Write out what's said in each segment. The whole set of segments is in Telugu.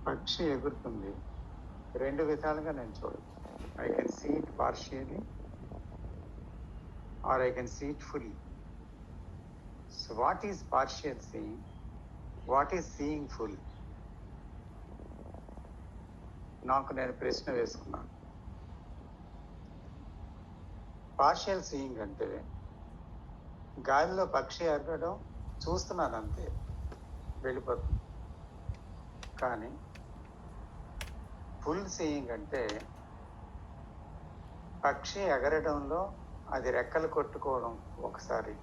పక్షి ఎగురుతుంది. రెండు విధాలుగా నేను చూడొచ్చు. I can see it partially or I can see it fully. So what is partial seeing? What is seeing full? నాకు నేను ప్రశ్న వేసుకున్నాను. పార్షియల్ సీయింగ్ అంటే గాలిలో పక్షి ఎగరడం చూస్తున్నాను అంతే, వెళ్ళిపోతుంది. కానీ ఫుల్ సీయింగ్ అంటే పక్షి ఎగరడంలో అది రెక్కలు కొట్టుకోవడం, ఒకసారి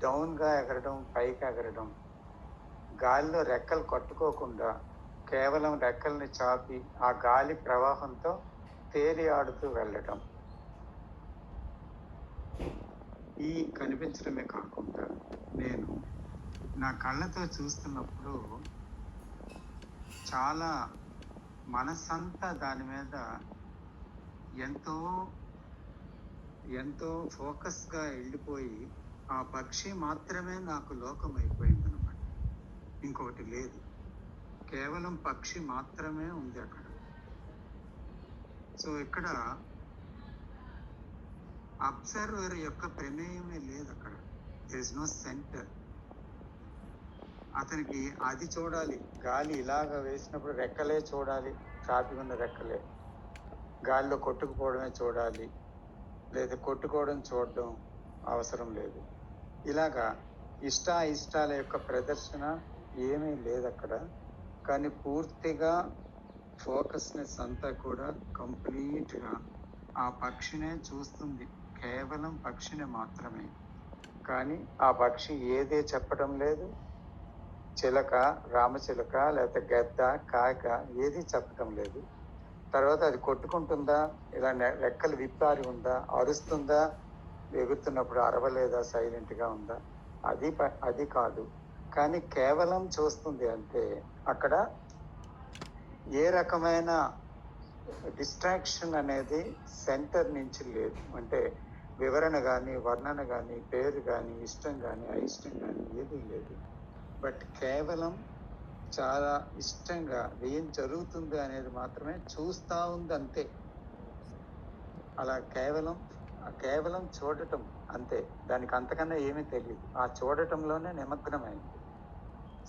డౌన్గా ఎగరడం, పైకి ఎగరడం, గాలిలో రెక్కలు కొట్టుకోకుండా కేవలం రెక్కల్ని చాపి ఆ గాలి ప్రవాహంతో తేలి ఆడుతూ వెళ్ళడం. ఈ కనిపించడమే కాకుండా నేను నా కళ్ళతో చూస్తున్నప్పుడు చాలా మనస్సంతా దాని మీద ఎంతో ఎంతో ఫోకస్గా వెళ్ళిపోయి ఆ పక్షి మాత్రమే నాకు లోకం అయిపోయిందనమాట. ఇంకొకటి లేదు, కేవలం పక్షి మాత్రమే ఉంది అక్కడ. సో ఇక్కడ అబ్జర్వర్ యొక్క ప్రమేయమే లేదు అక్కడ. There is no centre. అతనికి అది చూడాలి, గాలి ఇలాగ వేసినప్పుడు రెక్కలే చూడాలి, చాపి ఉన్న రెక్కలే, గాలిలో కొట్టుకుపోవడమే చూడాలి, లేదా కొట్టుకోవడం చూడడం అవసరం లేదు. ఇలాగా ఇష్టాల యొక్క ప్రదర్శన ఏమీ లేదు అక్కడ. కానీ పూర్తిగా ఫోకస్నెస్ అంతా కూడా కంప్లీట్గా ఆ పక్షినే చూస్తుంది, కేవలం పక్షిని మాత్రమే. కానీ ఆ పక్షి ఏదే చెప్పడం లేదు. చిలక, రామచిలక, లేకపోతే గద్ద, కాక ఏది చెప్పడం లేదు. తర్వాత అది కొట్టుకుంటుందా, ఇలా రెక్కలు విప్పారి ఉందా, అరుస్తుందా, ఎగురుతున్నప్పుడు అరవలేదా, సైలెంట్గా ఉందా, అది కాదు. కానీ కేవలం చూస్తుంది అంతే. అక్కడ ఏ రకమైన డిస్ట్రాక్షన్ అనేది సెంటర్ నుంచి లేదు. అంటే వివరణ కానీ, వర్ణన కానీ, పేరు కానీ, ఇష్టం కానీ, అయిష్టం కానీ ఏదీ లేదు. బట్ కేవలం చాలా ఇష్టంగా ఏం జరుగుతుంది అనేది మాత్రమే చూస్తూ ఉంది అంతే. అలా కేవలం చూడటం అంతే. దానికి అంతకన్నా ఏమీ తెలియదు. ఆ చూడటంలోనే నిమగ్నమైంది.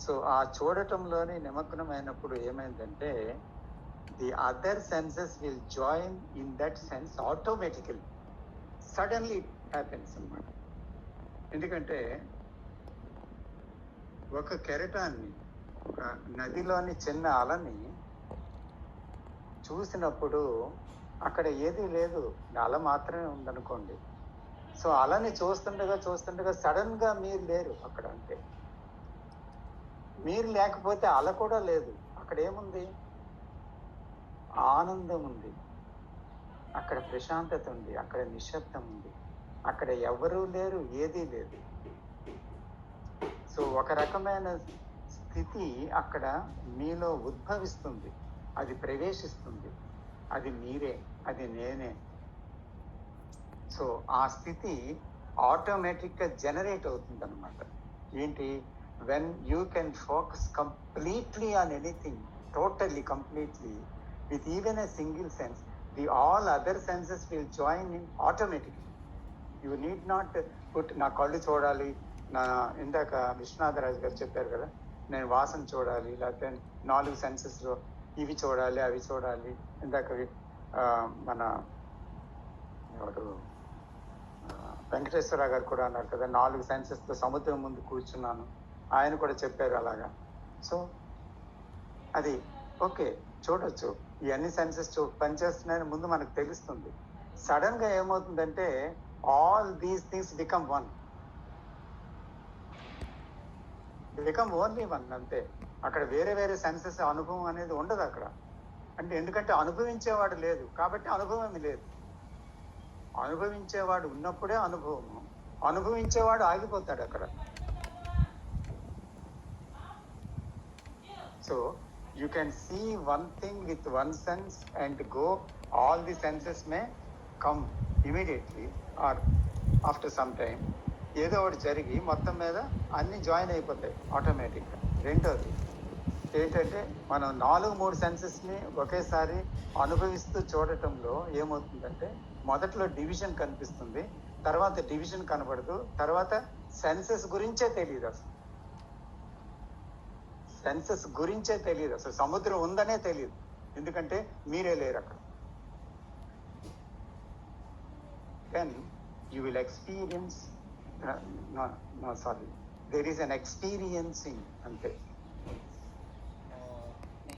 సో ఆ చూడటంలోనే నిమగ్నమైనప్పుడు ఏమైందంటే the other senses will join in that sense automatically. Suddenly it happens అన్నమాట. ఎందుకంటే ఒక కెరటాన్ని, ఒక నదిలోని చిన్న అలని చూసినప్పుడు అక్కడ ఏదీ లేదు, అల మాత్రమే ఉందనుకోండి. సో అలని చూస్తుండగా సడన్గా మీరు లేరు అక్కడ. అంతే. మీరు లేకపోతే అల కూడా లేదు. అక్కడ ఏముంది? ఆనందం ఉంది, అక్కడ ప్రశాంతత ఉంది, అక్కడ నిశ్శబ్దం ఉంది, అక్కడ ఎవరూ లేరు, ఏదీ లేదు. సో ఒక రకమైన స్థితి అక్కడ మీలో ఉద్భవిస్తుంది, అది ప్రవేశిస్తుంది. అది మీరే, అది నేనే. సో ఆ స్థితి ఆటోమేటిక్గా జనరేట్ అవుతుంది అనమాట. ఏంటి? When you can focus completely on anything, totally completely, with even a single sense, the all other senses will join in automatically. You need not put, నా కళ్ళు చూడాలి, నా ఇందాక విశ్వనాథరాజు గారు చెప్పారు కదా, నేను వాసన చూడాలి, లేకపోతే 4 సెన్సెస్లో ఇవి చూడాలి, అవి చూడాలి. ఇందాక మన ఎవరు వెంకటేశ్వరరావు గారు కూడా అన్నారు కదా, 4 సెన్సెస్తో సముద్రం ముందు కూర్చున్నాను, ఆయన కూడా చెప్పారు అలాగా. సో అది ఓకే, చూడొచ్చు, ఈ అన్ని సెన్సెస్ పనిచేస్తున్నాయని ముందు మనకు తెలుస్తుంది. సడన్గా ఏమవుతుందంటే all these things become only one అంతే. అక్కడ వేరే వేరే సెన్సెస్ అనుభవం అనేది ఉండదు అక్కడ. అంటే ఎందుకంటే అనుభవించేవాడు లేదు కాబట్టి అనుభవం లేదు. అనుభవించేవాడు ఉన్నప్పుడే అనుభవము, అనుభవించేవాడు ఆగిపోతాడు అక్కడ. So you can see one thing with one sense and go, all the senses may come immediately or after some time. ఏదో ఒకటి జరిగి మొత్తం మీద అన్ని జాయిన్ అయిపోతాయి ఆటోమేటిక్గా. రెండోది, ఏంటంటే మనం 4-3 సెన్సెస్ని ఒకేసారి అనుభవిస్తూ చూడటంలో ఏమవుతుందంటే మొదట్లో డివిజన్ కనిపిస్తుంది, తర్వాత డివిజన్ కనబడదు, తర్వాత సెన్సెస్ గురించే తెలియదు. అసలు సెన్సెస్ గురించే తెలియదు, అసలు సముద్రం ఉందనే తెలియదు, ఎందుకంటే మీరే లేరు అక్కడ. Then you will experience, sorry, there is an experiencing అంతే.